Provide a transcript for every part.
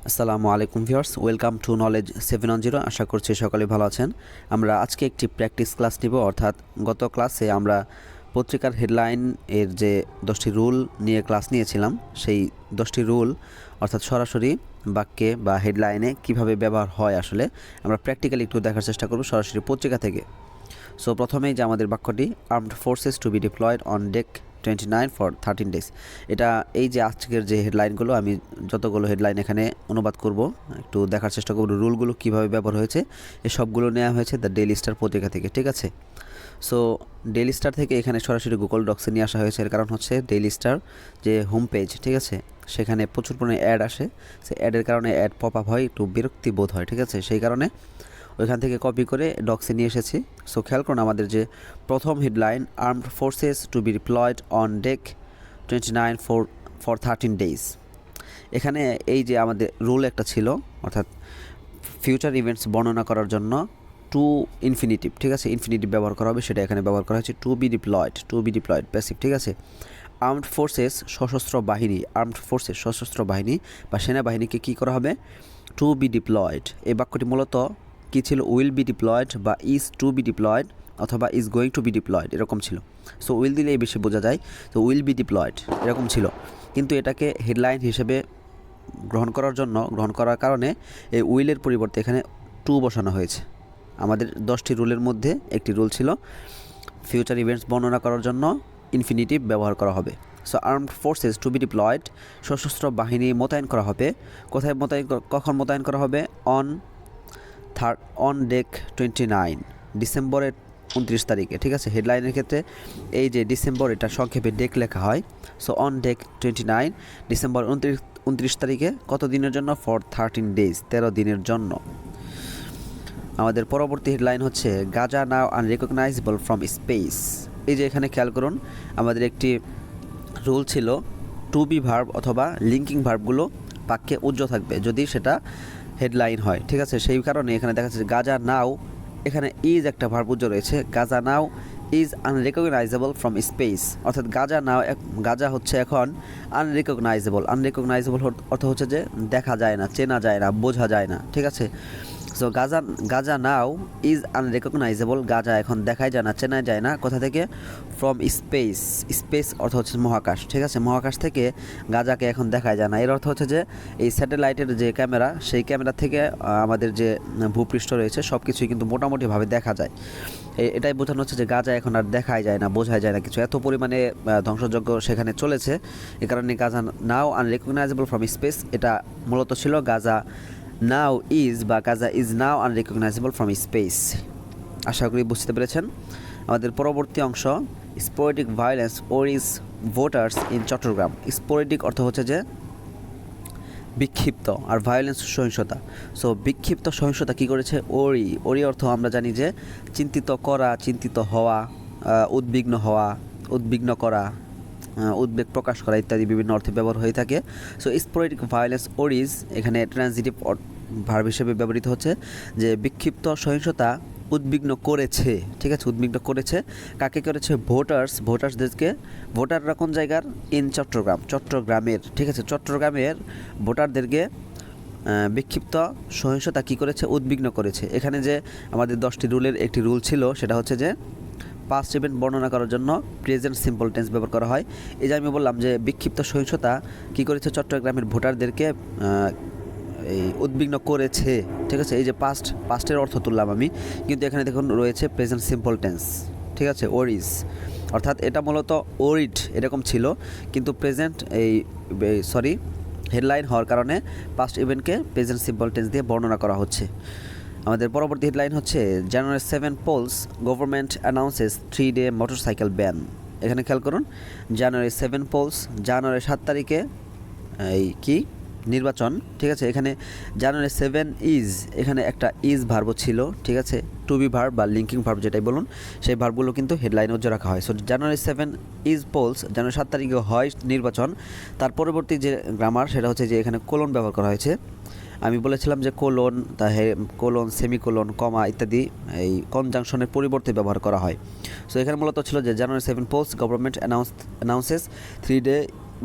আসসালামু আলাইকুম viewers, welcome to knowledge 710। আশা করছি সকলে ভালো আছেন। আমরা আজকে একটি প্র্যাকটিস ক্লাস নিব, অর্থাৎ গত ক্লাসে আমরা পত্রিকার হেডলাইন এর যে 10টি রুল নিয়ে ক্লাস নিয়েছিলাম, সেই 10টি রুল অর্থাৎ সরাসরি বাক্যে বা হেডলাইনে কিভাবে ব্যবহার হয় আসলে আমরা প্র্যাকটিক্যালি একটু দেখার চেষ্টা করব সরাসরি পত্রিকা থেকে। সো প্রথমেই যে আমাদের বাক্যটি, armed forces to be deployed on Dec 29 for 13 days. এটা এই যে আজকের যে হেডলাইনগুলো, আমি যতগুলো হেডলাইন এখানে অনুবাদ করব, একটু দেখার চেষ্টা করব রুলগুলো কীভাবে ব্যবহার হয়েছে। এই সবগুলো নেওয়া হয়েছে দ্য ডেইলি স্টার পত্রিকা থেকে, ঠিক আছে। সো ডেইলি স্টার থেকে এখানে সরাসরি গুগল ডক্সে নিয়ে আসা হয়েছে। এর কারণ হচ্ছে ডেইলি স্টার যে হোম পেজ, ঠিক আছে, সেখানে প্রচুর পরিমাণে অ্যাড আসে। সে অ্যাডের কারণে অ্যাড পপ আপ হয়, একটু বিরক্তি বোধ হয়, ঠিক আছে। সেই কারণে ওইখান থেকে কপি করে ডক্সে নিয়ে এসেছি। সো খেয়াল করুন আমাদের যে প্রথম headline, armed forces to be deployed on Dec 29 for 13 days. এখানে এই যে আমাদের রুল একটা ছিল, অর্থাৎ ফিউচার ইভেন্টস বর্ণনা করার জন্য টু ইনফিনিটিভ, ঠিক আছে, ইনফিনিটিভ ব্যবহার করা হবে, সেটা এখানে ব্যবহার করা হয়েছে টু বি ডিপ্লয়েড প্যাসিভ, ঠিক আছে। আর্মড ফোর্সেস সশস্ত্র বাহিনী, আর্মড ফোর্সেস সশস্ত্র বাহিনী বা সেনাবাহিনীকে কী করা হবে, টু বি ডিপ্লয়েড। এই বাক্যটি মূলত কী ছিল, উইল বি ডিপ্লয়েড বা ইজ টু বি ডিপ্লয়েড অথবা is going to be deployed এরকম ছিল। সো উইল দিলেই বেশি বোঝা যায়, তো উইল বি ডিপ্লয়েড এরকম ছিল। কিন্তু এটাকে হেডলাইন হিসেবে গ্রহণ করার কারণে এই উইলের পরিবর্তে এখানে টু বসানো হয়েছে। আমাদের 10টি রুলের মধ্যে একটি রুল ছিল ফিউচার ইভেন্টস বর্ণনা করার জন্য ইনফিনিটিভ ব্যবহার করা হবে। So armed forces to be deployed, সশস্ত্র বাহিনী মোতায়েন করা হবে। কখন মোতায়েন করা হবে, অন ডেক 29 ডিসেম্বরের 29 তারিখে, ঠিক আছে। হেডলাইনের ক্ষেত্রে এই যে ডিসেম্বর, এটা সংক্ষেপে ডেক লেখা হয়। সো অন ডেক 29 ডিসেম্বর 29 তারিখে, কত দিনের জন্য, ফর 13 ডেজ 13 দিনের জন্য। আমাদের পরবর্তী হেডলাইন হচ্ছে Gaza now unrecognizable from space. এই যে এখানে খেয়াল করুন আমাদের একটি রুল ছিল টু বি ভার্ব অথবা লিঙ্কিং ভার্বগুলো বাক্যে উজ্জ্ব থাকবে যদি সেটা হেডলাইন হয়, ঠিক আছে। সেই কারণে এখানে দেখা যাচ্ছে গাজা নাও, এখানে ইজ একটা ভার্ব উজ্জ্ব রয়েছে, Gaza now is unrecognizable from space, অর্থাৎ গাজা হচ্ছে এখন আনরিকগনাইজেবল অর্থ হচ্ছে যে দেখা যায় না, চেনা যায় না, বোঝা যায় না, ঠিক আছে। So Gaza now is unrecognizable, Gaza এখন দেখাই যায় না, চেনা যায় না, কোথা থেকে, ফ্রম স্পেস অর্থ হচ্ছে মহাকাশ, ঠিক আছে। মহাকাশ থেকে গাজাকে এখন দেখাই যায় না। এর অর্থ হচ্ছে যে এই স্যাটেলাইটের যে ক্যামেরা, সেই ক্যামেরা থেকে আমাদের যে ভূপৃষ্ঠ রয়েছে সব কিছুই কিন্তু মোটামুটিভাবে দেখা যায়। এটাই বোঝানো হচ্ছে যে গাজা এখন আর দেখাই যায় না, বোঝাই যায় না কিছু, এত পরিমাণে ধ্বংসযজ্ঞ সেখানে চলেছে। এ কারণে Gaza now unrecognizable from space, এটা মূলত ছিল গাজা নাও ইজ বা Gaza is now unrecognizable from space. আশা করি বুঝতে পেরেছেন। আমাদের পরবর্তী অংশ, sporadic violence worries voters in Chattogram. Sporadic অর্থ হচ্ছে যে বিক্ষিপ্ত, আর ভায়োলেন্স সহিংসতা। সো বিক্ষিপ্ত সহিংসতা কী করেছে, ওরি অর্থ আমরা জানি যে চিন্তিত করা, চিন্তিত হওয়া, উদ্বিগ্ন করা, উদ্বেগ প্রকাশ করা ইত্যাদি বিভিন্ন অর্থে ব্যবহার হয়ে থাকে। সো স্পোরেটিক ভায়োলেন্স ওরিজ এখানে ট্রানজিটিভ ভার্ব হিসেবে ব্যবহৃত হচ্ছে, যে বিক্ষিপ্ত সহিংসতা উদ্বিগ্ন করেছে, ঠিক আছে, উদ্বিগ্ন করেছে। কাকে করেছে, ভোটারসদেরকে। ভোটাররা কোন জায়গার, ইন চট্টগ্রামের, ঠিক আছে, চট্টগ্রামের ভোটারদেরকে বিক্ষিপ্ত সহিংসতা কী করেছে, উদ্বিগ্ন করেছে। এখানে যে আমাদের 10টি রুলের একটি রুল ছিল, সেটা হচ্ছে যে পাস্ট ইভেন্ট বর্ণনা করার জন্য প্রেজেন্ট সিম্পল টেন্স ব্যবহার করা হয়। এই যে আমি বললাম যে বিক্ষিপ্ত সহিংসতা কী করেছে, চট্টগ্রামের ভোটারদেরকে এই উদ্বিগ্ন করেছে, ঠিক আছে। এই যে পাস্টের অর্থ তুললাম আমি, কিন্তু এখানে দেখুন রয়েছে প্রেজেন্ট সিম্পল টেন্স, ঠিক আছে, ওরিজ, অর্থাৎ এটা মূলত ওরিড এরকম ছিল, কিন্তু প্রেজেন্ট হেডলাইন হওয়ার কারণে পাস্ট ইভেন্টকে প্রেজেন্ট সিম্পল টেন্স দিয়ে বর্ণনা করা হচ্ছে। আমাদের পরবর্তী হেডলাইন হচ্ছে January 7 polls government announces 3-day motorcycle ban. এখানে খেয়াল করুন জানুয়ারি 7 পোলস, জানুয়ারি 7 তারিখে এই কি নির্বাচন, ঠিক আছে। এখানে জানুয়ারি 7 ইজ, এখানে একটা ইজ ভার্ব ছিল, ঠিক আছে, টু বি ভার্ব বা লিঙ্কিং ভার্ব যেটাই বলুন, সেই ভার্বগুলো কিন্তু হেডলাইনে উজ্জ্ব রাখা হয়। সো জানুয়ারি 7 ইজ পোলস, জানুয়ারি 7 তারিখে হয় নির্বাচন। তার পরবর্তী যে গ্রামার সেটা হচ্ছে যে এখানে কোলন ব্যবহার করা হয়েছে। আমি বলেছিলাম যে কোলন, সেমিকোলন, কমা ইত্যাদি এই কনজাংশনের পরিবর্তে ব্যবহার করা হয়। সো এখানে মূলত ছিল যে January 7 polls government announces 3-day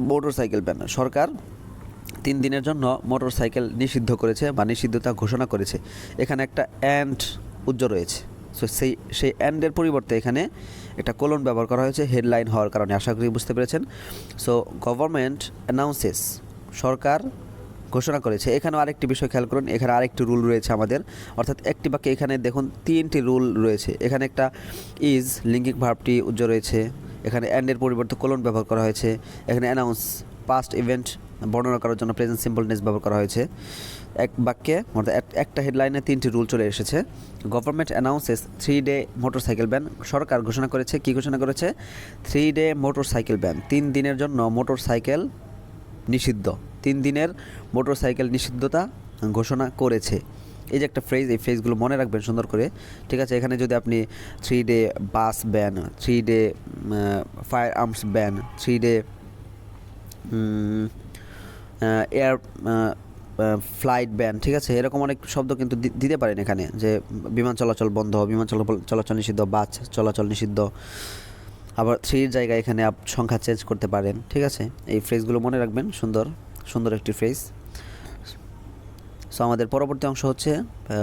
motorcycle ban, সরকার 3 দিনের জন্য মোটরসাইকেল নিষিদ্ধ করেছে বা নিষিদ্ধতা ঘোষণা করেছে। এখানে একটা অ্যান্ড উজ্জ্ব রয়েছে। সো সেই অ্যান্ডের পরিবর্তে এখানে একটা কোলন ব্যবহার করা হয়েছে হেডলাইন হওয়ার কারণে। আশা করি বুঝতে পেরেছেন। সো গভর্নমেন্ট অ্যানাউন্সেস, সরকার ঘোষণা করেছে। এখানেও আরেকটি বিষয় খেয়াল করুন, এখানে আরেকটি রুল রয়েছে আমাদের, অর্থাৎ একটি বাক্যে এখানে দেখুন 3টি রুল রয়েছে। এখানে একটা ইজ লিঙ্কিং ভার্বটি উজ্জ্ব রয়েছে, এখানে অ্যান্ডের পরিবর্তে কোলন ব্যবহার করা হয়েছে, এখানে অ্যানাউন্স পাস্ট ইভেন্ট বর্ণনা করার জন্য প্রেজেন্ট সিম্পল টেন্স ব্যবহার করা হয়েছে। এক বাক্যে অর্থাৎ একটা হেডলাইনে 3টি রুল চলে এসেছে। Government announces 3-day motorcycle ban, সরকার ঘোষণা করেছে, কি ঘোষণা করেছে? 3-day মোটরসাইকেল ব্যান, 3 দিনের জন্য মোটরসাইকেল নিষিদ্ধ, 3 দিনের মোটরসাইকেল নিষিদ্ধতা ঘোষণা করেছে। এই যে একটা ফ্রেজ, এই ফ্রেজগুলো মনে রাখবেন সুন্দর করে, ঠিক আছে? এখানে যদি আপনি 3-day bus ban, 3-day firearms ban, 3-day air flight ban, ঠিক আছে, এরকম অনেক শব্দ কিন্তু দিতে পারেন এখানে, যে বিমান চলাচল বন্ধ, বিমান চলাচল নিষিদ্ধ, বাস চলাচল নিষিদ্ধ। আবার 3-র জায়গায় এখানে সংখ্যা চেঞ্জ করতে পারেন, ঠিক আছে? এই ফ্রেজগুলো মনে রাখবেন, সুন্দর সুন্দর একটি ফ্রেজ। সো আমাদের পরবর্তী অংশ হচ্ছে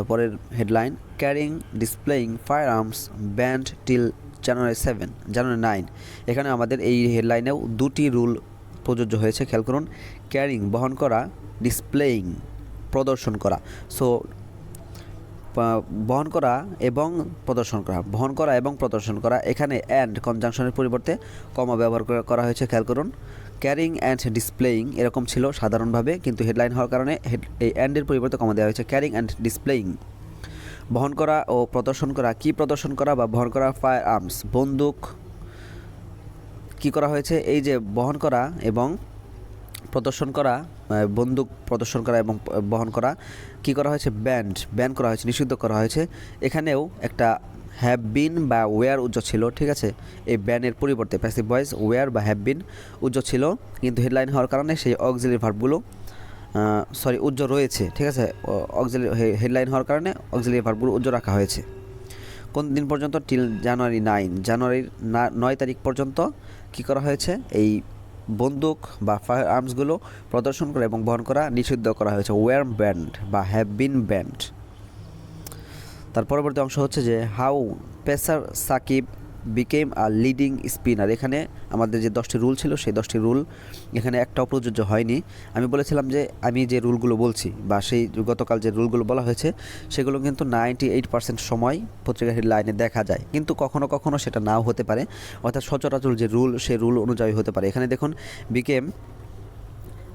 পরের headline, carrying displaying firearms banned till January 9। এখানে আমাদের এই হেডলাইনেও 2টি রুল প্রযোজ্য হয়েছে, খেয়াল করুন। ক্যারিং বহন করা, ডিসপ্লেইং প্রদর্শন করা। সো বহন করা এবং প্রদর্শন করা, বহন করা এবং প্রদর্শন করা, এখানে অ্যান্ড কনজাংশনের পরিবর্তে কমা ব্যবহার করা হয়েছে, খেয়াল করুন। ক্যারিং অ্যান্ড ডিসপ্লেইং এরকম ছিল সাধারণভাবে, কিন্তু হেডলাইন হওয়ার কারণে এই অ্যান্ডের পরিবর্তে কমা দেওয়া হয়েছে। ক্যারিং অ্যান্ড ডিসপ্লেইং, বহন করা ও প্রদর্শন করা। কি প্রদর্শন করা বা বহন করা? ফায়ার আর্মস, বন্দুক। কি করা হয়েছে? এই যে বহন করা এবং প্রদর্শন করা, বন্দুক প্রদর্শন করা এবং বহন করা, কি করা হয়েছে? ব্যান করা হয়েছে, নিষিদ্ধ করা হয়েছে। এখানেও একটা হ্যাভ বিন বা ওয়্যার উজ্জ্ব ছিল, ঠিক আছে? এই ব্যানের পরিবর্তে প্যাসিভ ভয়েস ওয়্যার বা হ্যাভ বিন উজ্জ্ব ছিল, কিন্তু হেডলাইন হওয়ার কারণে সেই অক্সিলারি ভার্বগুলো উজ্জ্ব রয়েছে, ঠিক আছে? হেডলাইন হওয়ার কারণে অক্সিলারি ভার্বগুলো উজ্জ্ব রাখা হয়েছে। কোন দিন পর্যন্ত? টিল জানুয়ারি 9, জানুয়ারির 9 তারিখ পর্যন্ত কি করা হয়েছে? এই বন্দুক বা ফায়ার আর্মসগুলো প্রদর্শন করা এবং বহন করা নিষিদ্ধ করা হয়েছে, ওয়্যার ব্যান্ড বা হ্যাভ বিন ব্যান্ড। তার পরবর্তী অংশ হচ্ছে যে how pacer Sakib became a leading spinner. এখানে আমাদের যে 10টি রুল ছিল, সেই 10টি রুল এখানে একটাও প্রযোজ্য হয়নি। আমি বলেছিলাম যে আমি যে রুলগুলো বলছি বা সেই গতকাল যে রুলগুলো বলা হয়েছে, সেগুলো কিন্তু 98% সময় পত্রিকার হেডলাইনে দেখা যায়, কিন্তু কখনো কখনো সেটা নাও হতে পারে, অর্থাৎ সচরাচর যে রুল, সেই রুল অনুযায়ী হতে পারে। এখানে দেখুন বিকেম,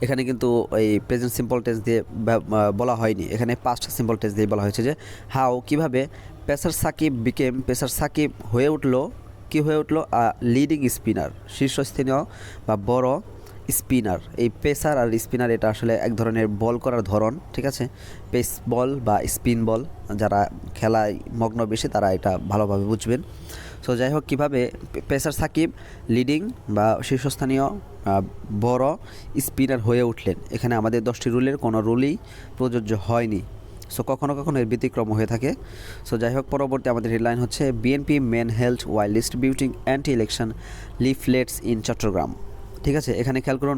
এখানে কিন্তু এই প্রেজেন্ট সিম্পল টেন্স দিয়ে বলা হয়নি, এখানে পাস্ট সিম্পল টেন্স দিয়ে বলা হয়েছে যে হাউ, কিভাবে pacer Sakib became, pacer Sakib হয়ে উঠলো, কি হয়ে উঠলো? লিডিং স্পিনার, শীর্ষস্থানীয় বা বড় স্পিনার। এই পেসার আর স্পিনার এটা আসলে এক ধরনের বল করার ধরন, ঠিক আছে? পেস বল বা স্পিন বল, যারা খেলায় মগ্ন বেশি তারা এটা ভালোভাবে বুঝবেন। সো যাই হোক, কীভাবে পেসার সাকিব লিডিং বা শীর্ষস্থানীয় বড় স্পিনার হয়ে উঠলেন, এখানে আমাদের 10টি রুলের কোনো রুলই প্রযোজ্য হয়নি। সো কখনো কখনো এর ব্যতিক্রম হয়ে থাকে। সো যাই হোক, পরবর্তী আমাদের হেডলাইন হচ্ছে BNP men held while distributing anti election leaflets in Chattogram. ঠিক আছে, এখানে খেয়াল করুন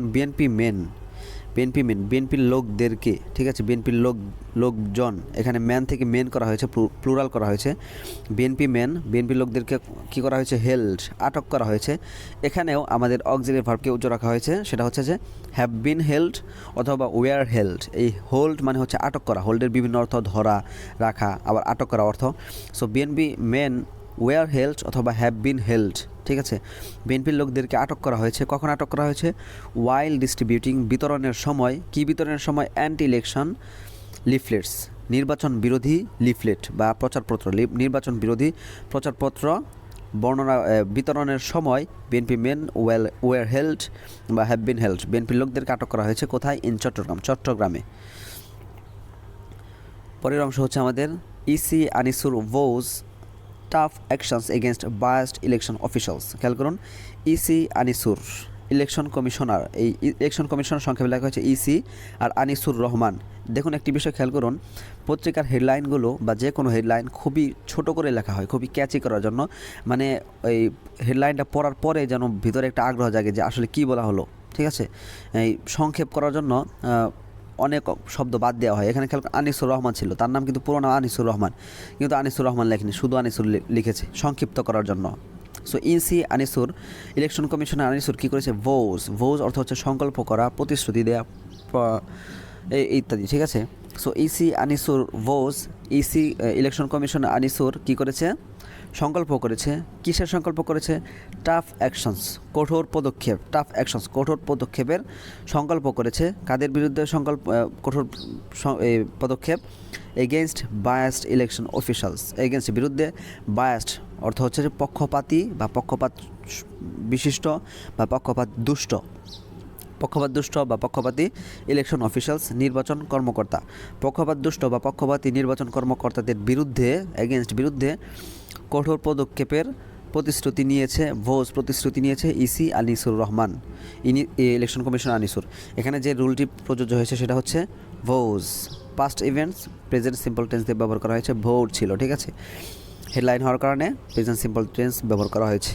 বিএনপির লোকদেরকে, ঠিক আছে, বিএনপির লোকজন, এখানে ম্যান থেকে মেন করা হয়েছে, প্লুরাল করা হয়েছে। বিএনপির লোকদেরকে কী করা হয়েছে? হেল্ড, আটক করা হয়েছে। এখানেও আমাদের অক্সিলারি ভার্বকে উজ্জ্ব রাখা হয়েছে, সেটা হচ্ছে যে হ্যাভ বিন হেল্ড অথবা ওয়ার হেল্ড। এই হোল্ড মানে হচ্ছে আটক করা, হোল্ডের বিভিন্ন অর্থ ধরা, রাখা, আবার আটক করা অর্থ। So BNP main were held অথবা হ্যাভ বিন হেল্ড, ঠিক আছে? বিএনপির লোকদেরকে আটক করা হয়েছে। কখন আটক করা হয়েছে? ওয়াইল ডিস্ট্রিবিউটিং, বিতরণের সময়। কি বিতরণের সময়? অ্যান্টি ইলেকশন লিফলেটস, নির্বাচন বিরোধী লিফলেট বা প্রচারপত্র, নির্বাচন বিরোধী প্রচারপত্র বিতরণের সময় বিএনপি মেন ওয়ার হেল্ড বা হ্যাভ বিন হেল্ড, বিএনপির লোকদেরকে আটক করা হয়েছে। কোথায়? ইন চট্টগ্রামে। পরের অংশ হচ্ছে আমাদের ইসি আনিসুর ভোজ tough actions against biased election officials. খেয়াল করুন, ইসি আনিসুর ইলেকশন কমিশনার, এই ইলেকশন কমিশনার সংক্ষেপে লেখা হয়েছে ইসি, আর আনিসুর রহমান। দেখুন একটি বিষয় খেয়াল করুন, পত্রিকার হেডলাইনগুলো বা যে কোনো হেডলাইন খুবই ছোট করে লেখা হয়, খুবই ক্যাচি করার জন্য, মানে এই হেডলাইনটা পড়ার পরে যেন ভিতরে একটা আগ্রহ জাগে যে আসলে কী বলা হলো, ঠিক আছে। এই সংক্ষেপ করার জন্য অনেক শব্দ বাদ দেওয়া হয়। এখানে খেয়াল আনিসুর রহমান ছিল, তার নাম কিন্তু পুরো নাম আনিসুর রহমান, কিন্তু আনিসুর রহমান লেখেনি, শুধু আনিসুর লিখেছে সংক্ষিপ্ত করার জন্য। So EC Anisur, election commissioner Anisur কী করেছে, ভোজ অর্থ হচ্ছে সংকল্প করা, প্রতিশ্রুতি দেওয়া ইত্যাদি, ঠিক আছে। So EC Anisur EC election commissioner Anisur কী করেছে, সংকল্প করেছে। কিসের সংকল্প করেছে, টাফ অ্যাকশনস, কঠোর পদক্ষেপের সংকল্প করেছে। কাদের বিরুদ্ধে কঠোর পদক্ষেপ, এগেনস্ট বায়াসড ইলেকশন অফিশিয়ালস, এগেনস্ট বিরুদ্ধে, বায়াসড অর্থ হচ্ছে যে পক্ষপাতী বা পক্ষপাত বিশিষ্ট বা পক্ষপাতী ইলেকশন অফিশিয়ালস, নির্বাচন কর্মকর্তা। পক্ষপাতদুষ্ট বা পক্ষপাতী নির্বাচন কর্মকর্তাদের বিরুদ্ধে কঠোর পদক্ষেপের প্রতিশ্রুতি নিয়েছে EC Anisur Rahman, election commissioner Anisur. এখানে যে রুলটি প্রযোজ্য হয়েছে সেটা হচ্ছে ভোজ, past events present simple tense দিয়ে ব্যবহার করা হয়েছে, ভোট ছিল, ঠিক আছে। হেডলাইন হওয়ার কারণে প্রেজেন্ট সিম্পল টেন্স ব্যবহার করা হয়েছে।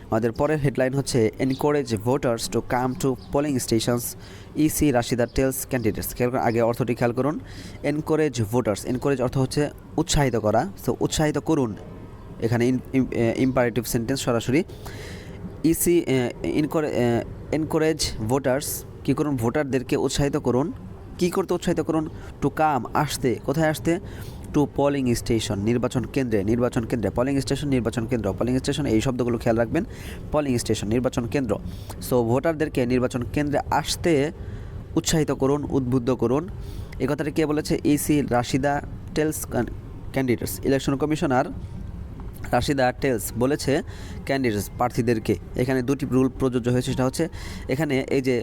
আমাদের পরের হেডলাইন হচ্ছে encourage voters to come to polling stations, EC Rashida tells candidates. আগে অর্থটি খেয়াল করুন, এনকারেজ অর্থ হচ্ছে উৎসাহিত করা, সো উৎসাহিত করুন, এখানে ইম্পারেটিভ সেন্টেন্স সরাসরি। ইসি এনকারেজ ভোটার্স, কী করুন, ভোটারদেরকে উৎসাহিত করুন, কী করতে উৎসাহিত করুন, টু কাম আসতে, কোথায় আসতে, টু পোলিং স্টেশন নির্বাচন কেন্দ্রে, পোলিং স্টেশন এই শব্দগুলো খেয়াল রাখবেন, পোলিং স্টেশন নির্বাচন কেন্দ্র। সো ভোটারদেরকে নির্বাচন কেন্দ্রে আসতে উৎসাহিত করুন, উদ্বুদ্ধ করুন। এই কথাটি কে বলেছে, EC Rashida tells candidates, election commissioner Rashida tells বলেছে ক্যান্ডিডেটস প্রার্থীদেরকে। এখানে দুটি রুল প্রযোজ্য হয়েছে, সেটা হচ্ছে এখানে এই যে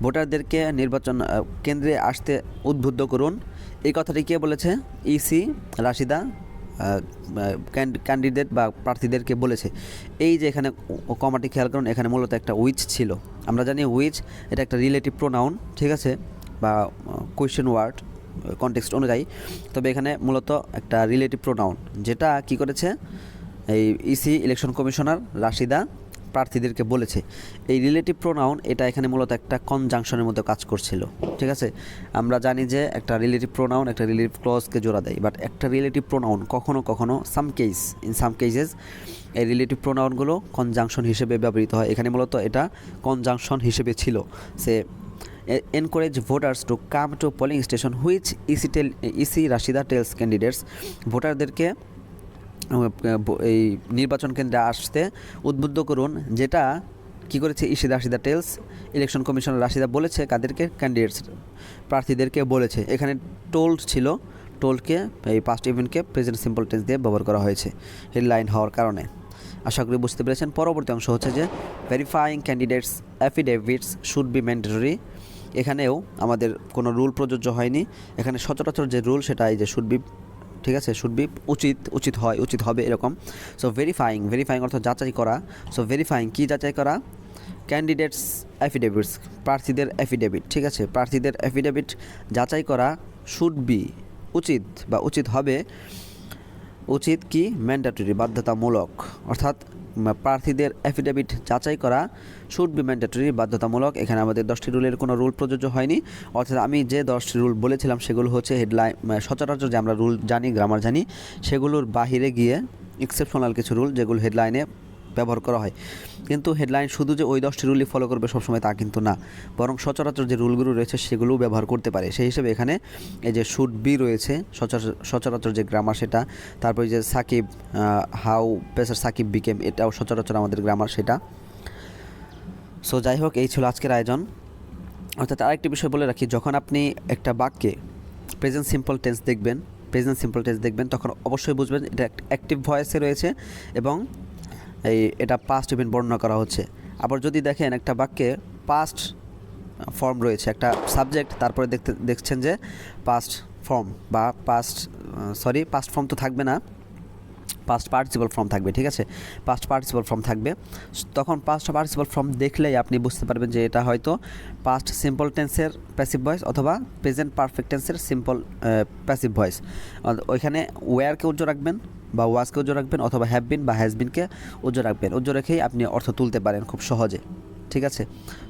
ভোটারদেরকে নির্বাচন কেন্দ্রে আসতে উদ্বুদ্ধ করুন, এই কথাটি কে বলেছে, ইসি রাশিদা ক্যান্ডিডেট বা প্রার্থীদেরকে বলেছে। এই যে এখানে কমাটি খেয়াল করুন, এখানে মূলত একটা উইচ ছিল। আমরা জানি উইচ এটা একটা রিলেটিভ প্রোনাউন, ঠিক আছে, বা কোয়েশ্চেন ওয়ার্ড কনটেক্সট অনুযায়ী। তবে এখানে মূলত একটা রিলেটিভ প্রোনাউন, যেটা কি করেছে, এই ইসি ইলেকশন কমিশনার রাশিদা প্রার্থীদেরকে বলেছে। এই রিলেটিভ প্রোনাউন এটা এখানে মূলত একটা কনজাংশনের মধ্যে কাজ করছিল, ঠিক আছে। আমরা জানি যে একটা রিলেটিভ প্রোনাউন একটা রিলেটিভ ক্লজকে জোড়া দেয়, বাট একটা রিলেটিভ প্রোনাউন কখনো ইন সাম কেসেস এই রিলেটিভ প্রোনাউনগুলো কনজাংশন হিসেবে ব্যবহৃত হয়। এখানে মূলত এটা কনজাংশন হিসেবে ছিল। সে encourage voters to come to polling station which EC Rashida tells candidates, ভোটারদেরকে এই নির্বাচন কেন্দ্রে আসতে উদ্বুদ্ধ করুন, যেটা কি করেছে EC Rashida tells election commissioner Rashida বলেছে কাদেরকে, ক্যান্ডিডেটস প্রার্থীদেরকে বলেছে। এখানে টোল্ড ছিল, টোল্ডকে এই পাস্ট ইভেন্টকে প্রেজেন্ট সিম্পল টেন্স দিয়ে ব্যবহার করা হয়েছে হেডলাইন হওয়ার কারণে। আশা করি বুঝতে পেরেছেন। পরবর্তী অংশ হচ্ছে যে verifying candidates অ্যাফিডেভিটস should be mandatory. এখানেও আমাদের কোনো রুল প্রযোজ্য হয়নি। এখানে সচরাচর যে রুল সেটা এই যে শুড বি, ঠিক আছে, শুড বি উচিত হবে এরকম। সো ভেরিফাইং অর্থ যাচাই করা। সো ভেরিফাইং কি যাচাই করা, ক্যান্ডিডেটস অ্যাফিডেভিটস প্রার্থীদের অ্যাফিডেভিট, ঠিক আছে, প্রার্থীদের অ্যাফিডেভিট যাচাই করা, শুড বি উচিত হবে, উচিত কি ম্যান্ডেটরি বাধ্যতামূলক, অর্থাৎ প্রার্থীদের অ্যাফিডেভিট যাচাই করা শুড বি ম্যান্ডেটরি বাধ্যতামূলক। এখানে আমাদের 10টি রুলের কোনো রুল প্রযোজ্য হয়নি, অর্থাৎ আমি যে 10টি রুল বলেছিলাম সেগুলো হচ্ছে হেডলাইন সচরাচর যে আমরা রুল জানি, গ্রামার জানি, সেগুলোর বাহিরে গিয়ে এক্সেপশনাল কিছু রুল যেগুলো হেডলাইনে ব্যবহার করা হয়। কিন্তু হেডলাইন শুধু যে ওই 10টি রুলই ফলো করবে সবসময় তা কিন্তু না, বরং সচরাচর যে রুলগুলো রয়েছে সেগুলোও ব্যবহার করতে পারে। সেই হিসেবে এখানে এই যে শুড বি রয়েছে সচরাচর যে গ্রামার সেটা, তারপরে যে Sakib how pacer Sakib became, এটাও সচরাচর আমাদের গ্রামার সেটা। সো যাই হোক, এই ছিল আজকের আয়োজন। অর্থাৎ আরেকটি বিষয় বলে রাখি, যখন আপনি একটা বাক্যে প্রেজেন্ট সিম্পল টেন্স দেখবেন তখন অবশ্যই বুঝবেন এটা অ্যাক্টিভ ভয়েসে রয়েছে এবং এটা পাস্ট ইভেন্ট বর্ণনা করা হচ্ছে। আবার যদি দেখেন একটা বাক্যে পাস্ট ফর্ম রয়েছে, একটা সাবজেক্ট, তারপরে দেখছেন যে পাস্ট ফর্ম তো থাকবে না, পাস্ট পার্টিসিপল ফর্ম থাকবে, ঠিক আছে, পাস্ট পার্টিসিপল ফর্ম থাকবে। তখন পাস্ট পার্টিসিপল ফর্ম দেখলেই আপনি বুঝতে পারবেন যে এটা হয়তো পাস্ট সিম্পল টেন্সের প্যাসিভ ভয়েস অথবা প্রেজেন্ট পারফেক্ট টেন্সের সিম্পল প্যাসিভ ভয়েস। ওইখানে ওয়্যারকে উজ্জ্ব রাখবেন বা ওয়াজকে উজ্জ্ব রাখবেন অথবা হ্যাভ বিন বা হ্যাজ বিনকে উজ্জ্ব রাখবেন। উজ্জ্ব রেখেই আপনি অর্থ তুলতে পারেন খুব সহজে। ঠিক আছে।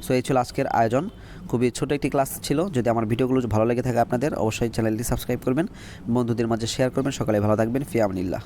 সো এই ছিল আজকের আয়োজন, খুবই ছোট একটি ক্লাস ছিল। যদি আমার ভিডিওগুলো ভালো লেগে থাকে আপনাদের, অবশ্যই চ্যানেলটি সাবস্ক্রাইব করবেন, বন্ধুদের মাঝে শেয়ার করবেন। সকালে ভালো থাকবেন, ফি আমানিল্লাহ।